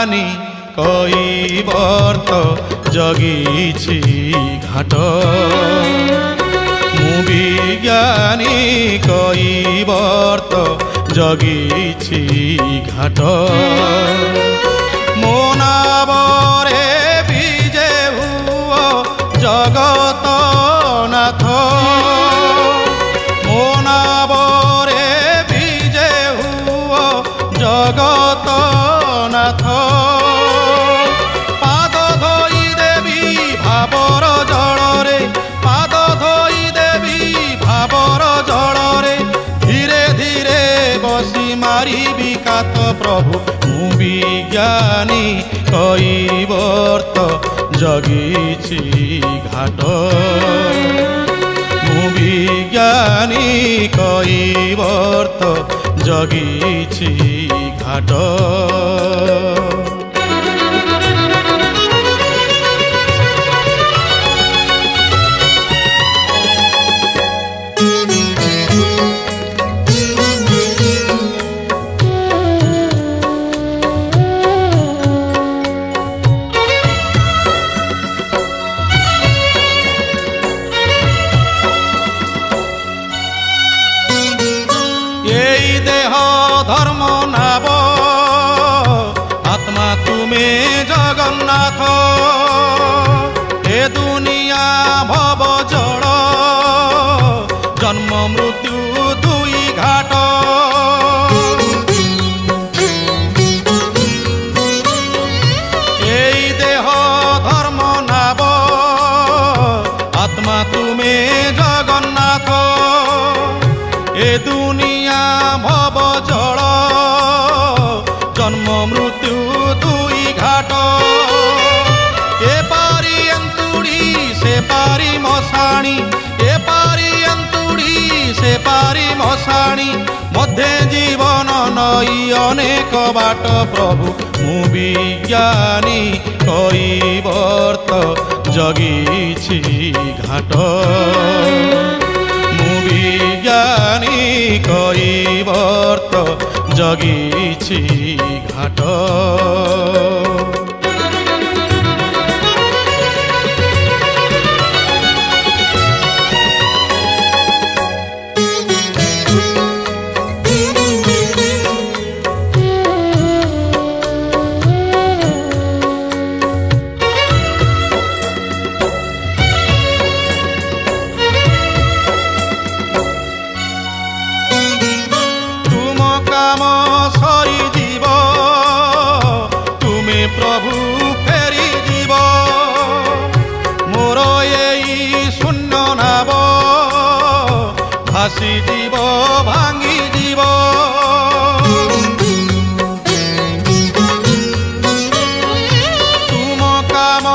ବିଜ୍ଞାନୀ କଇବର୍ତ୍ତ ଜଗିଛି ଘାଟ। ମୁଁ ବିଜ୍ଞାନୀ କଇବର୍ତ୍ତ ଜଗିଛି ଘାଟ। ମୋ ନାବରେ ବିଜେ ହୁଅ ଜଗତ ନାଥ। ମୋ ନାବରେ ବିଜେ ହୁଅ ଜଗତ ନାଥ। ପାଦ ଧୋଇ ଦେବି ଭାବର ଜଳରେ, ପାଦ ଧୋଇ ଦେବି ଭାବର ଜଳରେ। ଧୀରେ ଧୀରେ ବସି ମାରିବି କାତ ପ୍ରଭୁ। ମୁଁ ବିଜ୍ଞାନୀ କଇବର୍ତ୍ତ ଜଗିଛି ଘାଟ। ମୁଁ ବିଜ୍ଞାନୀ କଇବର୍ତ୍ତ ଜଗିଛି ଘାଟ। এই দেহ ধর্ম নাব, আত্মা তুমি জগন্নাথ। এ দুনিয়া ভব জড়, জন্ম মৃত্যু দুই ঘাট। এই দেহ ধর্ম নাব, আত্মা তুমি জগন্নাথ। এ দুনিয়া ভব জড়, জন্ম মৃত্যু দুই ঘাট। এ পারি এন্তুড়ি সে পারি মশাণী, এ পারি এন্তুড়ি সে পারি মশাণী। মধ্যে জীবন নই অনেক বাট প্রভু। ମୁଁ ବିଜ୍ଞାନୀ কইবর্ত্ত জগিছি ঘাট। ମୁଁ বিজ্ঞানী কইবর্ত্ত জগিছি ঘাট। কাম সরি জীব, তুমি প্রভু ফেরি জীব। মোর এই শূন্য নাব ভাসি জীব ভাঙি জীব। তুম কাম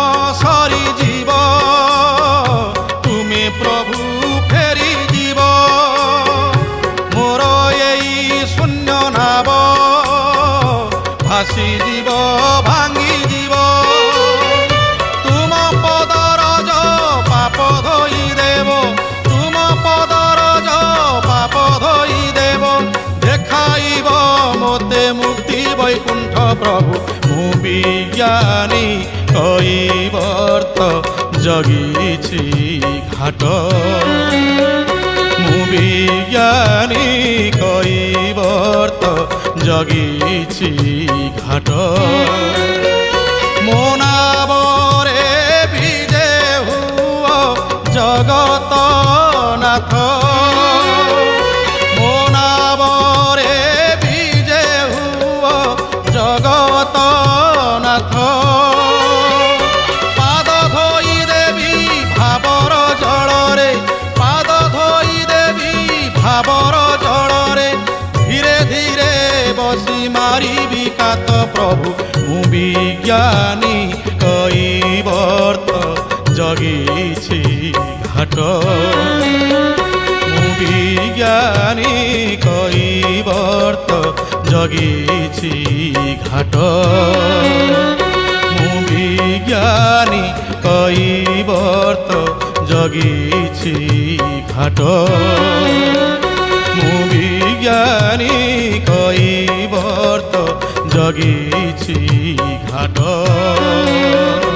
সরি জীব, তুমি প্রভু ফেরি জীব। মোর এই শূন্য নাব ভাসি জীব ভাঙি জীব। তুম পদরজ পাপ ধোই দেব, তুম পদরজ পাপ ধোই দেব। দেখাইব মতে মুক্তি বৈকুণ্ঠ প্রভু। ମୁଁ বিজ্ঞানী কইবর্ত্ত জগিছি ঘাট। ମୁଁ বিজ্ঞানী কইবর্ত্ত জগিছি ঘাট। ମୋ ନାବରେ ବିଜେ ହୁଅ ଜଗତ ନାଥ। ମୋ ନାବରେ ବିଜେ ହୁଅ ଜଗତ ନାଥ। ପାଦ ଧୋଇ ଦେବି ଭାବର ଜଳରେ, ପାଦ ଧୋଇ ଦେବି ଭାବର ଜଳରେ। ধীরে ধীরে বসি মারিবি কাত প্রভু। ମୁଁ বিজ্ঞানী কইবর্ত্ত জগিছি ঘাট। ମୁଁ বিজ্ঞানী কইবর্ত্ত জগিছি ঘাট। ମୁଁ বিজ্ঞানী কইবর্ত্ত জগিছি ঘাট। ମୁଁ ବିଜ୍ଞାନୀ କଇବର୍ତ୍ତ ଜଗିଛି ଘାଟ।